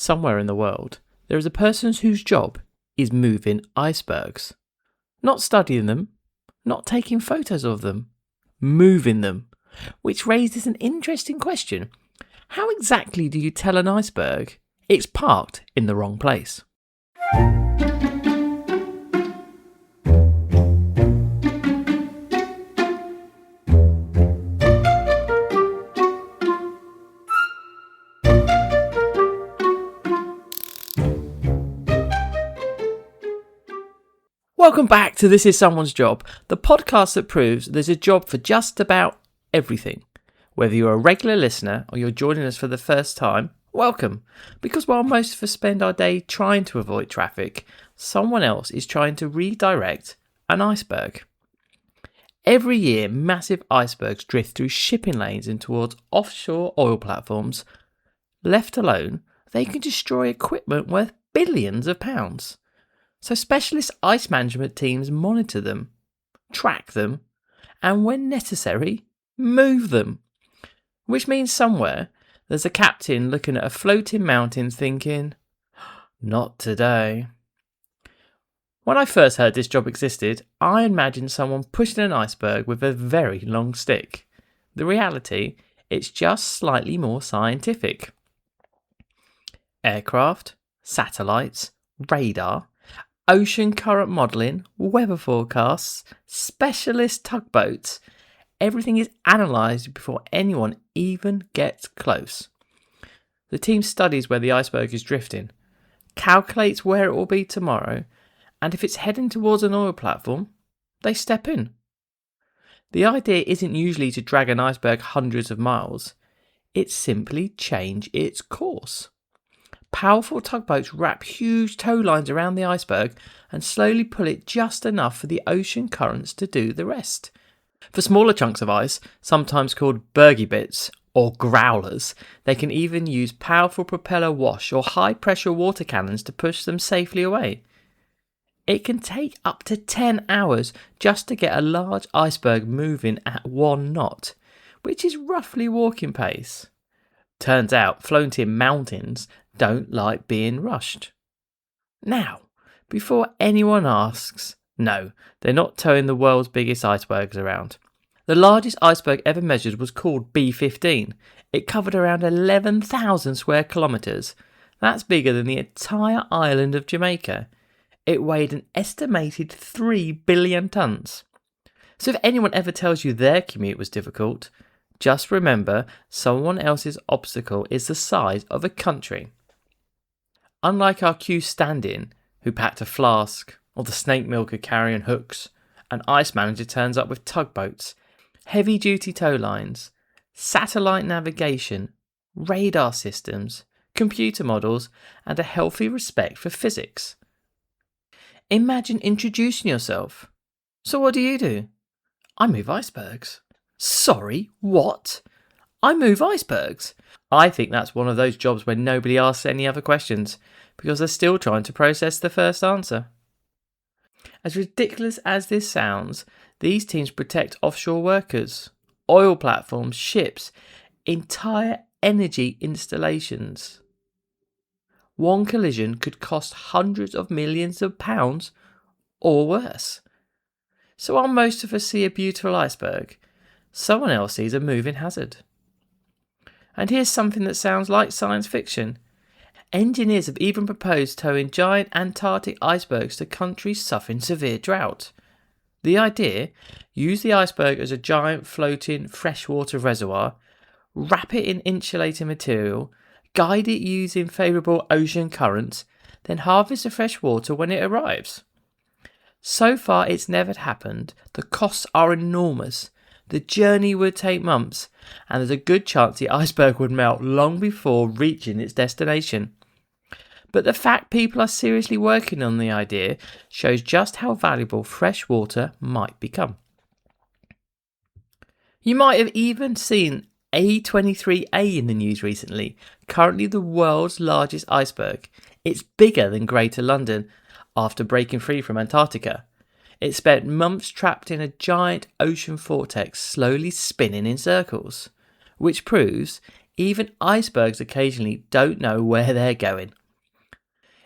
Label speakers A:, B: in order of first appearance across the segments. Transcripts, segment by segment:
A: Somewhere in the world, there is a person whose job is moving icebergs. Not studying them, not taking photos of them, moving them. Which raises an interesting question. How exactly do you tell an iceberg it's parked in the wrong place? Welcome back to This Is Someone's Job, the podcast that proves there's a job for just about everything. Whether you're a regular listener or you're joining us for the first time, welcome. Because while most of us spend our day trying to avoid traffic, someone else is trying to redirect an iceberg. Every year, massive icebergs drift through shipping lanes and towards offshore oil platforms. Left alone, they can destroy equipment worth billions of pounds. So specialist ice management teams monitor them, track them, and when necessary, move them. Which means somewhere there's a captain looking at a floating mountain thinking, not today. When I first heard this job existed, I imagined someone pushing an iceberg with a very long stick. The reality, it's just slightly more scientific. Aircraft, satellites, radar, ocean current modelling, weather forecasts, specialist tugboats, everything is analysed before anyone even gets close. The team studies where the iceberg is drifting, calculates where it will be tomorrow, and if it's heading towards an oil platform, they step in. The idea isn't usually to drag an iceberg hundreds of miles, it's simply change its course. Powerful tugboats wrap huge tow lines around the iceberg and slowly pull it just enough for the ocean currents to do the rest. For smaller chunks of ice, sometimes called bergy bits or growlers, they can even use powerful propeller wash or high pressure water cannons to push them safely away. It can take up to 10 hours just to get a large iceberg moving at 1 knot, which is roughly walking pace. Turns out floating mountains don't like being rushed. Now, before anyone asks, no, they're not towing the world's biggest icebergs around. The largest iceberg ever measured was called B15. It covered around 11,000 square kilometres. That's bigger than the entire island of Jamaica. It weighed an estimated 3 billion tonnes. So if anyone ever tells you their commute was difficult, just remember someone else's obstacle is the size of a country. Unlike our queue stand-in, who packed a flask, or the snake milker carrying hooks, an ice manager turns up with tugboats, heavy-duty tow lines, satellite navigation, radar systems, computer models, and a healthy respect for physics. Imagine introducing yourself. So what do? I move icebergs. Sorry, what? I move icebergs. I think that's one of those jobs where nobody asks any other questions because they're still trying to process the first answer. As ridiculous as this sounds, these teams protect offshore workers, oil platforms, ships, entire energy installations. One collision could cost hundreds of millions of pounds or worse. So while most of us see a beautiful iceberg, someone else sees a moving hazard. And here's something that sounds like science fiction. Engineers have even proposed towing giant Antarctic icebergs to countries suffering severe drought. The idea, use the iceberg as a giant floating freshwater reservoir, wrap it in insulating material, guide it using favourable ocean currents, then harvest the fresh water when it arrives. So far it's never happened, the costs are enormous, the journey would take months, and there's a good chance the iceberg would melt long before reaching its destination. But the fact people are seriously working on the idea shows just how valuable fresh water might become. You might have even seen A23A in the news recently, currently the world's largest iceberg. It's bigger than Greater London after breaking free from Antarctica. It spent months trapped in a giant ocean vortex slowly spinning in circles, which proves Even icebergs occasionally don't know where they're going.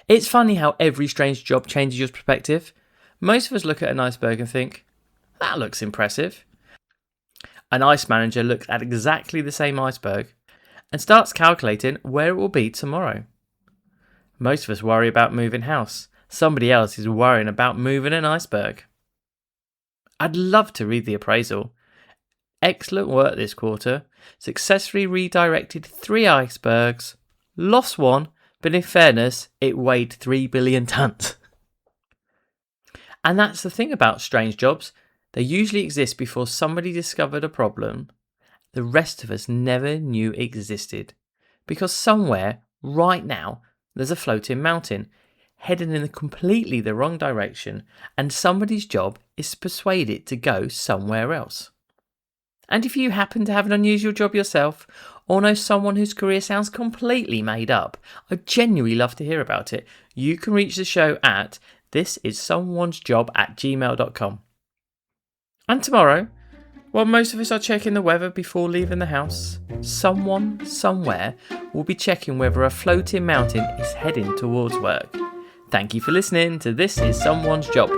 A: It's funny how every strange job changes your perspective. Most of us look at an iceberg and think, that looks impressive. An ice manager looks at exactly the same iceberg and starts calculating where it will be tomorrow. Most of us worry about moving house. Somebody else is worrying about moving an iceberg. I'd love to read the appraisal. Excellent work this quarter. Successfully redirected 3 icebergs. Lost 1, but in fairness, it weighed 3 billion tons. And that's the thing about strange jobs. They usually exist before somebody discovered a problem the rest of us never knew existed. Because somewhere, right now, there's a floating mountain heading in completely the wrong direction, and somebody's job is to persuade it to go somewhere else. And if you happen to have an unusual job yourself, or know someone whose career sounds completely made up, I'd genuinely love to hear about it. You can reach the show at thisissomeonesjob@gmail.com. And tomorrow, while most of us are checking the weather before leaving the house, someone somewhere will be checking whether a floating mountain is heading towards work. Thank you for listening to This Is Someone's Job.